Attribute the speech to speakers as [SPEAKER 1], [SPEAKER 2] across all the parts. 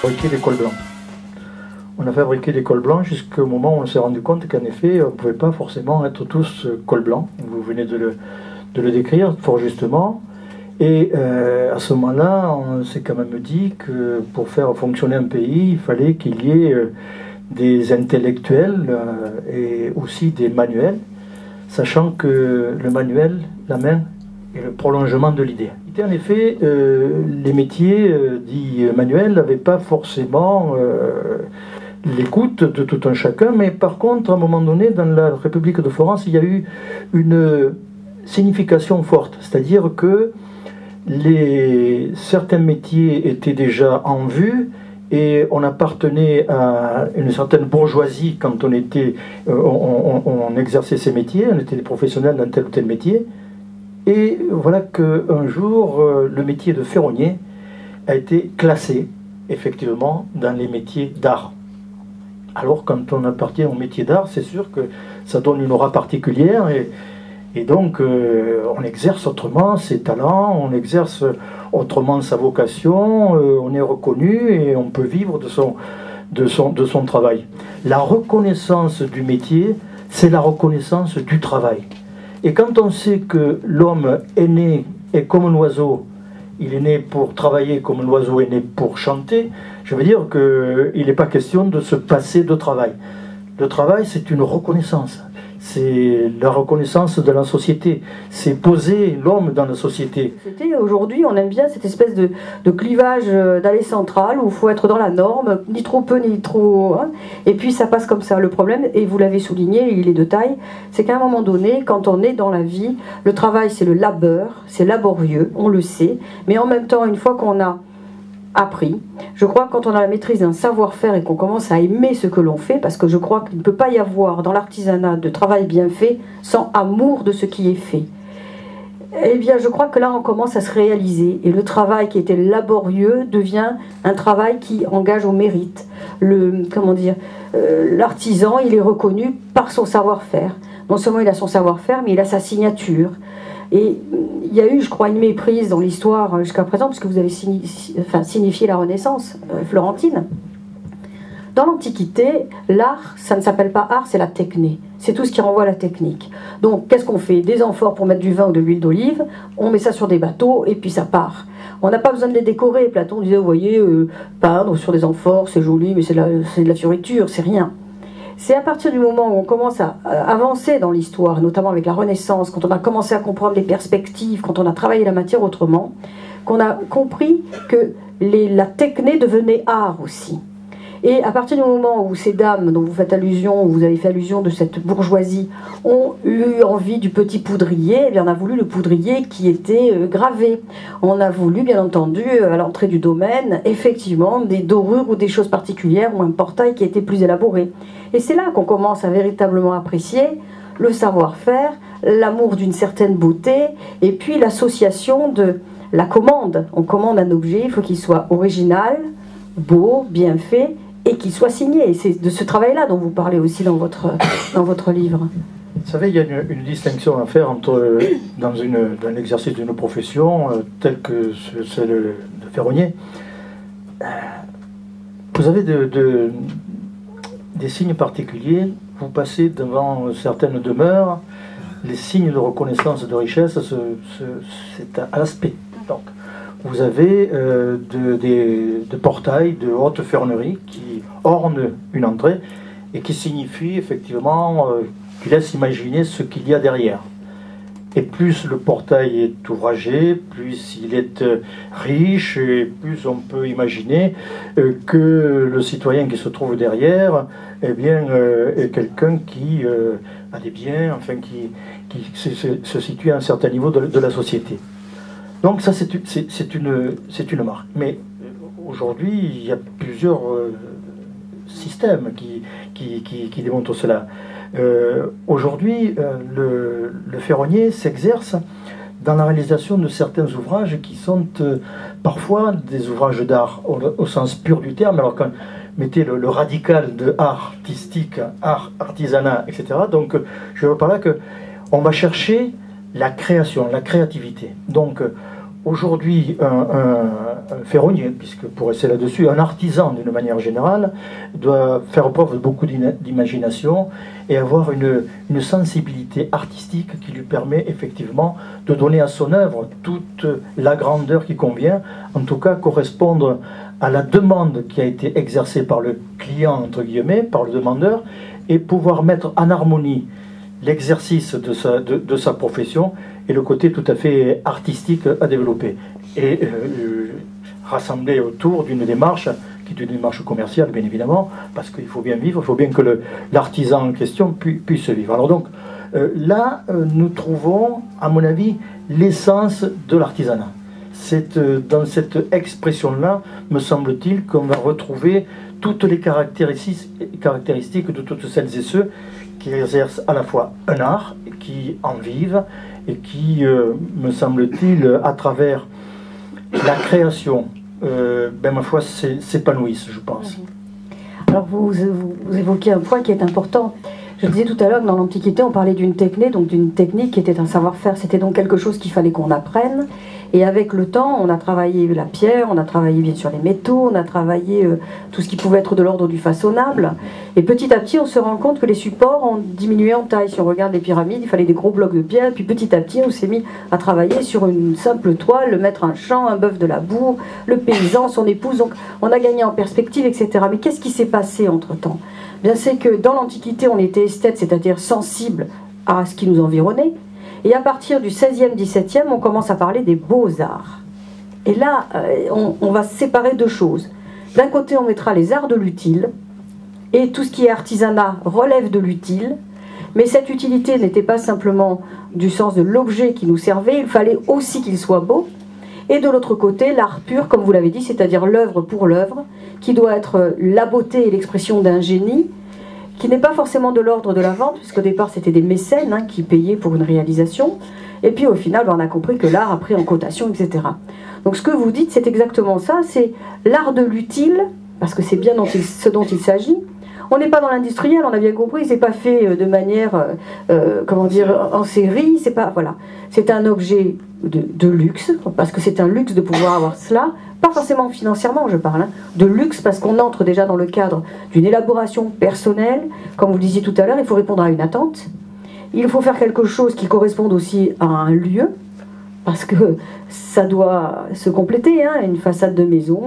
[SPEAKER 1] fabriqué des cols blancs. On a fabriqué des cols blancs jusqu'au moment où on s'est rendu compte qu'en effet, on ne pouvait pas forcément être tous cols blancs. Vous venez de le décrire fort justement. Et à ce moment-là, on s'est quand même dit que pour faire fonctionner un pays, il fallait qu'il y ait des intellectuels et aussi des manuels, sachant que le manuel, la main, est le prolongement de l'idée. En effet, les métiers dits manuels n'avaient pas forcément l'écoute de tout un chacun, mais par contre, à un moment donné, dans la République de Florence, il y a eu une signification forte, c'est-à-dire que certains métiers étaient déjà en vue et on appartenait à une certaine bourgeoisie quand on exerçait ces métiers, on était des professionnels dans tel ou tel métier. Et voilà qu'un jour, le métier de ferronnier a été classé, effectivement, dans les métiers d'art. Alors, quand on appartient au métier d'art, c'est sûr que ça donne une aura particulière, et donc on exerce autrement ses talents, on exerce autrement sa vocation, on est reconnu et on peut vivre de son travail. La reconnaissance du métier, c'est la reconnaissance du travail. Et quand on sait que l'homme est né, et comme un oiseau, il est né pour travailler comme l'oiseau est né pour chanter, je veux dire qu'il n'est pas question de se passer de travail. Le travail, c'est une reconnaissance. C'est la reconnaissance de la société. C'est poser l'homme dans la société.
[SPEAKER 2] Aujourd'hui, on aime bien cette espèce de clivage d'allée centrale où il faut être dans la norme, ni trop peu, ni trop... Hein, et puis ça passe comme ça. Le problème, et vous l'avez souligné, il est de taille, c'est qu'à un moment donné, quand on est dans la vie, le travail, c'est le labeur, c'est laborieux, on le sait. Mais en même temps, une fois qu'on a appris. Je crois que quand on a la maîtrise d'un savoir-faire et qu'on commence à aimer ce que l'on fait, parce que je crois qu'il ne peut pas y avoir dans l'artisanat de travail bien fait sans amour de ce qui est fait. Eh bien, je crois que là, on commence à se réaliser. Et le travail qui était laborieux devient un travail qui engage au mérite. L'artisan, il est reconnu par son savoir-faire. Non seulement il a son savoir-faire, mais il a sa signature. Et il y a eu, je crois, une méprise dans l'histoire jusqu'à présent, puisque vous avez signifié la Renaissance florentine. Dans l'Antiquité, l'art, ça ne s'appelle pas art, c'est la techné. C'est tout ce qui renvoie à la technique. Donc, qu'est-ce qu'on fait? Des amphores pour mettre du vin ou de l'huile d'olive, on met ça sur des bateaux et puis ça part. On n'a pas besoin de les décorer. Platon disait, vous voyez, peindre sur des amphores, c'est joli, mais c'est de la fioriture, c'est rien. C'est à partir du moment où on commence à avancer dans l'histoire, notamment avec la Renaissance, quand on a commencé à comprendre les perspectives, quand on a travaillé la matière autrement, qu'on a compris que la techné devenait art aussi. Et à partir du moment où ces dames dont vous faites allusion, où vous avez fait allusion de cette bourgeoisie, ont eu envie du petit poudrier, eh bien on a voulu le poudrier qui était gravé. On a voulu, bien entendu, à l'entrée du domaine, effectivement, des dorures ou des choses particulières, ou un portail qui était plus élaboré. Et c'est là qu'on commence à véritablement apprécier le savoir-faire, l'amour d'une certaine beauté, et puis l'association de la commande. On commande un objet, il faut qu'il soit original, beau, bien fait, et qu'il soit signé. Et c'est de ce travail-là dont vous parlez aussi dans votre livre.
[SPEAKER 1] Vous savez, il y a une distinction à faire entre, dans l'exercice d'une profession telle que celle de ferronnier. Vous avez des signes particuliers. Vous passez devant certaines demeures, les signes de reconnaissance de richesse, c'est à l'aspect. Donc, vous avez des portails de haute ferronnerie qui ornent une entrée et qui signifient effectivement, qui laissent imaginer ce qu'il y a derrière. Et plus le portail est ouvragé, plus il est riche, et plus on peut imaginer que le citoyen qui se trouve derrière eh bien, est quelqu'un qui a des biens, enfin qui se situe à un certain niveau de la société. Donc ça, c'est une marque. Mais aujourd'hui, il y a plusieurs systèmes qui démontrent cela. Aujourd'hui, le ferronnier s'exerce dans la réalisation de certains ouvrages qui sont parfois des ouvrages d'art au sens pur du terme. Alors quand mettez le radical de art artistique, art artisanat, etc. Donc je veux par là qu'on va chercher la création, la créativité. Donc aujourd'hui, un ferronnier, puisque pour rester là-dessus, un artisan d'une manière générale, doit faire preuve de beaucoup d'imagination et avoir une sensibilité artistique qui lui permet effectivement de donner à son œuvre toute la grandeur qui convient, en tout cas correspondre à la demande qui a été exercée par le client, entre guillemets, par le demandeur, et pouvoir mettre en harmonie l'exercice de sa profession et le côté tout à fait artistique à développer. Et rassembler autour d'une démarche qui est une démarche commerciale, bien évidemment, parce qu'il faut bien vivre, il faut bien que l'artisan en question puisse vivre. Alors donc, là, nous trouvons, à mon avis, l'essence de l'artisanat. Dans cette expression-là, me semble-t-il, qu'on va retrouver toutes les caractéristiques de toutes celles et ceux qui exercent à la fois un art, qui en vivent, et qui, me semble-t-il, à travers la création, ma foi, s'épanouissent, je pense.
[SPEAKER 2] Alors vous évoquez un point qui est important. Je disais tout à l'heure que dans l'Antiquité, on parlait d'une techné, donc d'une technique qui était un savoir-faire. C'était donc quelque chose qu'il fallait qu'on apprenne. Et avec le temps, on a travaillé la pierre, on a travaillé bien sûr les métaux, on a travaillé tout ce qui pouvait être de l'ordre du façonnable. Et petit à petit, on se rend compte que les supports ont diminué en taille. Si on regarde les pyramides, il fallait des gros blocs de pierre. Et puis petit à petit, on s'est mis à travailler sur une simple toile, le maître un champ, un bœuf de la boue, le paysan, son épouse. Donc on a gagné en perspective, etc. Mais qu'est-ce qui s'est passé entre-temps ? Bien, c'est que dans l'Antiquité, on était esthète, c'est-à-dire sensible à ce qui nous environnait. Et à partir du 16e, 17e, on commence à parler des beaux-arts. Et là, on va séparer deux choses. D'un côté, on mettra les arts de l'utile, et tout ce qui est artisanat relève de l'utile, mais cette utilité n'était pas simplement du sens de l'objet qui nous servait, il fallait aussi qu'il soit beau. Et de l'autre côté, l'art pur, comme vous l'avez dit, c'est-à-dire l'œuvre pour l'œuvre, qui doit être la beauté et l'expression d'un génie, qui n'est pas forcément de l'ordre de la vente, puisqu'au départ c'était des mécènes qui payaient pour une réalisation, et puis au final on a compris que l'art a pris en cotation, etc. Donc ce que vous dites, c'est exactement ça, c'est l'art de l'utile, parce que c'est bien ce dont il s'agit. On n'est pas dans l'industriel, on a bien compris, c'est pas fait de manière, comment dire, en série, c'est pas, voilà. C'est un objet de luxe, parce que c'est un luxe de pouvoir avoir cela, pas forcément financièrement je parle, de luxe parce qu'on entre déjà dans le cadre d'une élaboration personnelle, comme vous le disiez tout à l'heure, il faut répondre à une attente, il faut faire quelque chose qui corresponde aussi à un lieu, parce que ça doit se compléter, une façade de maison,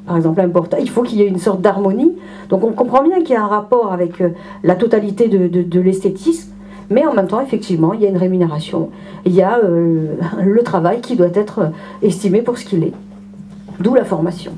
[SPEAKER 2] par exemple un portail, il faut qu'il y ait une sorte d'harmonie, donc on comprend bien qu'il y a un rapport avec la totalité de l'esthétisme, mais en même temps, effectivement, il y a une rémunération, il y a le travail qui doit être estimé pour ce qu'il est, d'où la formation.